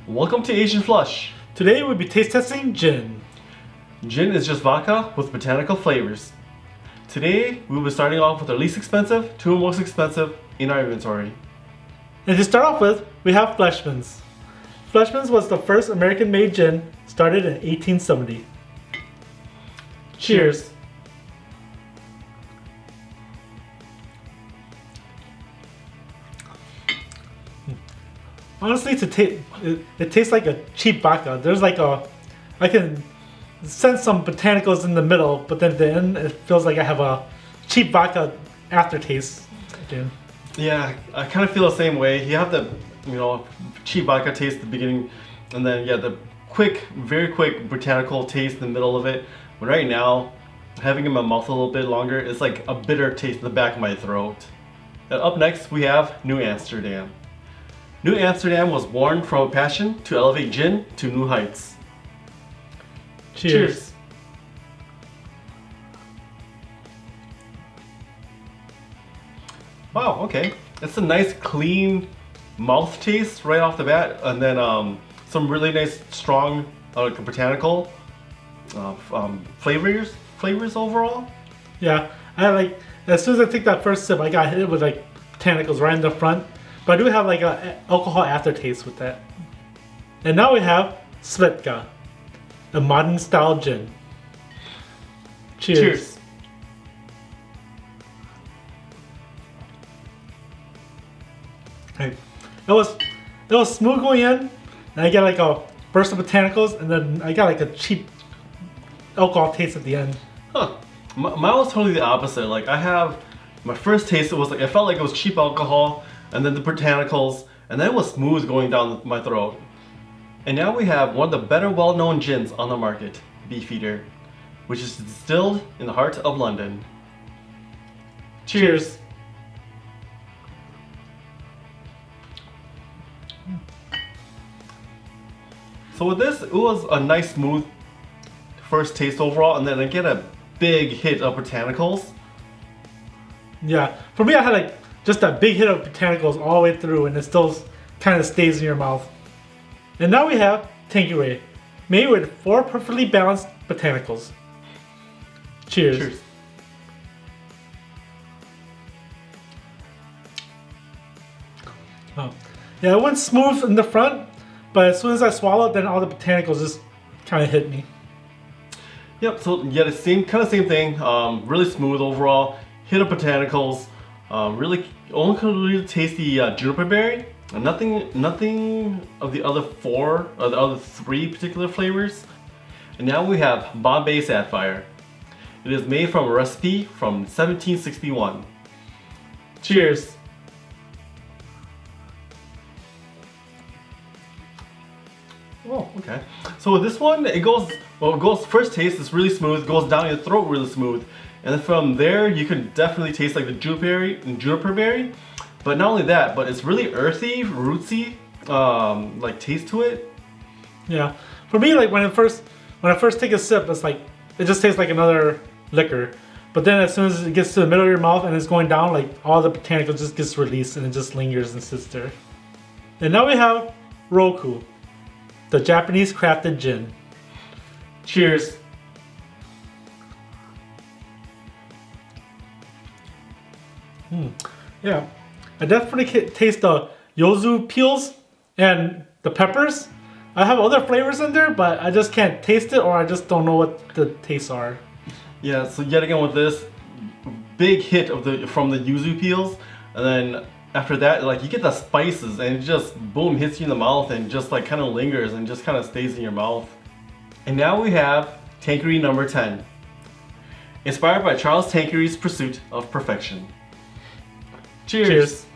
Welcome to Asian Flush. Today we'll be taste testing gin. Gin is just vodka with botanical flavors. Today we will be starting off with our least expensive to most expensive in our inventory. And to start off with, we have Fleischmann's. Fleischmann's was the first American-made gin, started in 1870. Cheers. Honestly, it tastes like a cheap vodka. There's like I can sense some botanicals in the middle, but then at the end it feels like I have a cheap vodka aftertaste again. Yeah, I kind of feel the same way. You have the, cheap vodka taste at the beginning, and then the quick, very quick botanical taste in the middle of it. But right now, having it in my mouth a little bit longer, it's like a bitter taste in the back of my throat. And up next, we have New Amsterdam. New Amsterdam was born from a passion to elevate gin to new heights. Cheers. Wow, okay. It's a nice clean mouth taste right off the bat, and then some really nice strong botanical flavors overall. Yeah, as soon as I take that first sip, I got hit with like botanicals right in the front. But I do have like a alcohol aftertaste with that. And now we have Svedka, a modern style gin. Cheers. Right. It was smooth going in, and I get like a burst of botanicals, and then I got like a cheap alcohol taste at the end. Huh. Mine was totally the opposite. Like my first taste, it was like I felt like it was cheap alcohol, and then the botanicals, and then it was smooth going down my throat. And now we have one of the better well-known gins on the market, Beefeater, which is distilled in the heart of London. Cheers. So with this, it was a nice smooth first taste overall, and then I get a big hit of botanicals. Yeah, for me I had like just that big hit of botanicals all the way through, and it still kind of stays in your mouth. And now we have Tanqueray, made with 4 perfectly balanced botanicals. Cheers. Cheers. Oh. Yeah, it went smooth in the front, but as soon as I swallowed, then all the botanicals just kind of hit me. Yep, so the same thing, really smooth overall, hit of botanicals, really only could really taste the juniper berry, and nothing of the other 4 or the other 3 particular flavors. And now we have Bombay Sapphire. It is made from a recipe from 1761. Cheers. Oh, okay. So with this one, it goes first taste is really smooth, goes down your throat really smooth. And then from there, you can definitely taste like the juniper berry. But not only that, but it's really earthy, rootsy, like taste to it. Yeah, for me, like when I first take a sip, it's like it just tastes like another liquor. But then as soon as it gets to the middle of your mouth and it's going down, like all the botanical just gets released and it just lingers and sits there. And now we have Roku, the Japanese crafted gin. Cheers. Yeah, I definitely taste the yuzu peels and the peppers. I have other flavors in there, but I just can't taste it, or I just don't know what the tastes are. Yeah, so yet again with this, big hit from the yuzu peels, and then after that, like you get the spices, and it just boom hits you in the mouth, and just like kind of lingers and just kind of stays in your mouth. And now we have Tanqueray number 10, inspired by Charles Tanqueray's pursuit of perfection. Cheers. Cheers.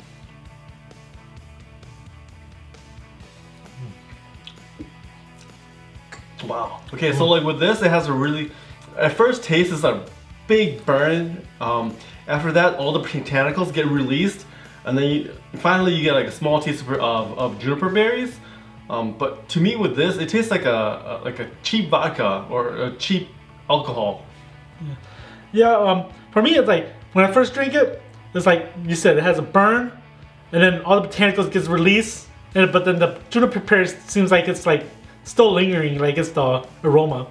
Wow. Okay, so like with this, it has a really, at first taste is a big burn. After that, all the botanicals get released, and then finally you get like a small taste of juniper berries. But to me, with this, it tastes like a cheap vodka or a cheap alcohol. Yeah. For me, it's like when I first drink it, it's like you said, it has a burn, and then all the botanicals gets released, but then the juniper pear seems like it's like still lingering, like it's the aroma.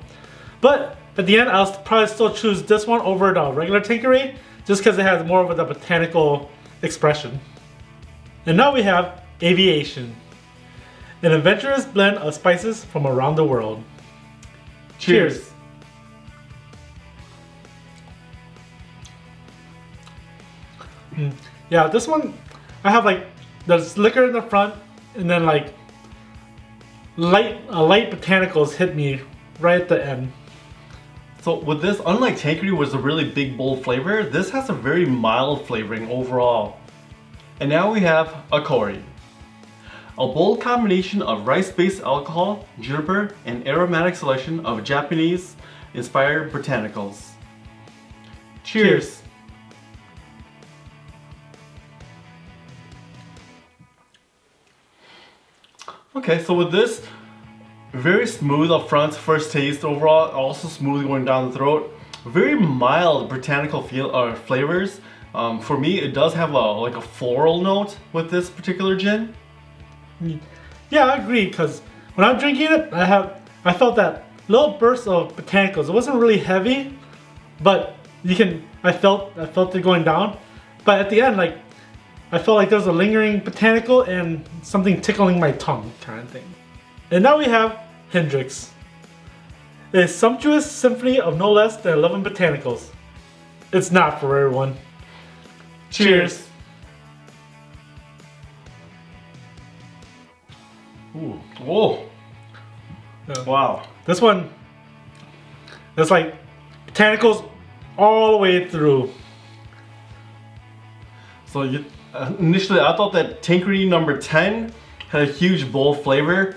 But at the end, I'll probably still choose this one over the regular Tanqueray, just because it has more of the botanical expression. And now we have Aviation, an adventurous blend of spices from around the world. Cheers. Yeah, this one, I have like, there's liquor in the front, and then like light botanicals hit me right at the end. So with this, unlike Tanqueray was a really big bold flavor, this has a very mild flavoring overall. And now we have Akori, a bold combination of rice-based alcohol, juniper, and aromatic selection of Japanese-inspired botanicals. Cheers. Okay, so with this, very smooth up front, first taste overall, also smooth going down the throat. Very mild botanical flavors. For me, it does have like a floral note with this particular gin. Yeah, I agree, because when I'm drinking it, I felt that little burst of botanicals. It wasn't really heavy, but I felt it going down. But at the end, like, I felt like there was a lingering botanical and something tickling my tongue kind of thing. And now we have Hendrix, a sumptuous symphony of no less than 11 botanicals. It's not for everyone. Cheers. Ooh. Whoa. Yeah. Wow. This one, it's like botanicals all the way through. So initially I thought that Tanqueray number 10 had a huge bold flavor.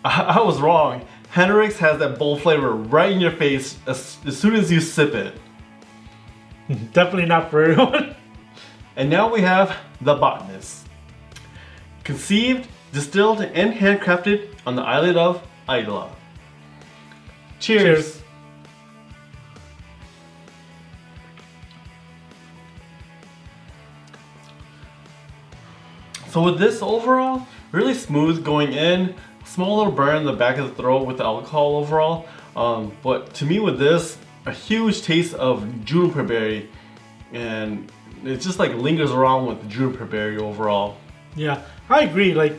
I was wrong. Hendrix has that bold flavor right in your face as soon as you sip it. Definitely not for everyone. And now we have The Botanist. Conceived, distilled, and handcrafted on the island of Islay. Cheers. So with this overall, really smooth going in, small little burn in the back of the throat with the alcohol overall. But to me with this, a huge taste of juniper berry, and it just like lingers around with the juniper berry overall. Yeah, I agree. Like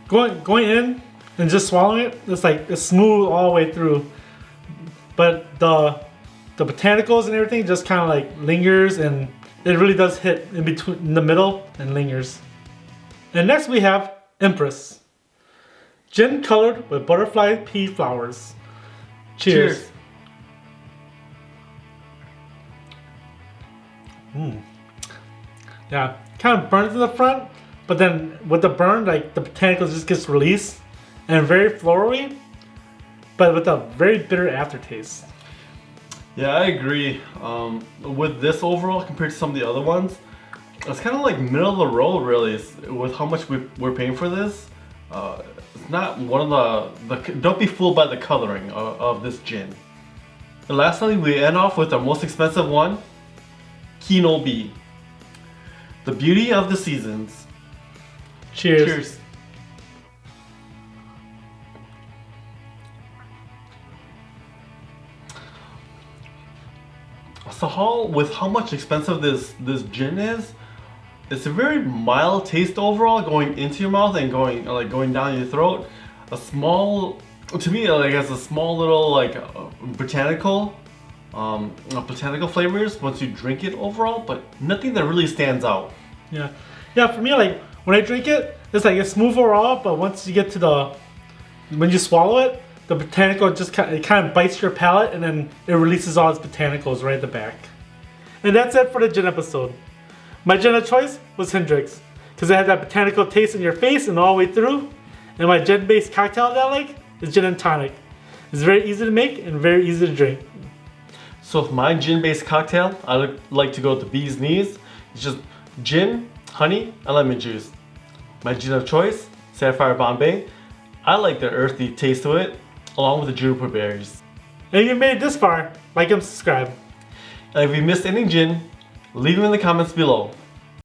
going in and just swallowing it, it's smooth all the way through. But the botanicals and everything just kind of like lingers, and it really does hit in the middle and lingers. And next we have Empress, gin colored with butterfly pea flowers. Cheers. Yeah, kind of burns in the front, but then with the burn, like the botanicals just gets released, and very florally, but with a very bitter aftertaste. Yeah, I agree. With this overall compared to some of the other ones, it's kind of like middle of the road really with how much we're paying for this. It's not one of the don't be fooled by the coloring of this gin. And lastly, we end off with our most expensive one, Kino B, the beauty of the seasons. Cheers. Cheers. So with how much expensive this gin is, it's a very mild taste overall going into your mouth and going down your throat. A small, to me, like has a small little like botanical flavors once you drink it overall, but nothing that really stands out. Yeah, for me, like when I drink it, it's smooth overall, but once you get to when you swallow it, the botanical just kind of bites your palate, and then it releases all its botanicals right at the back. And that's it for the gin episode. My gin of choice was Hendrix, because it had that botanical taste in your face and all the way through. And my gin-based cocktail that I like is gin and tonic. It's very easy to make and very easy to drink. So with my gin-based cocktail, I like to go with the bee's knees. It's just gin, honey, and lemon juice. My gin of choice, Sapphire Bombay. I like the earthy taste to it, along with the juniper berries. And if you made it this far, like and subscribe. And if you missed any gin, leave them in the comments below.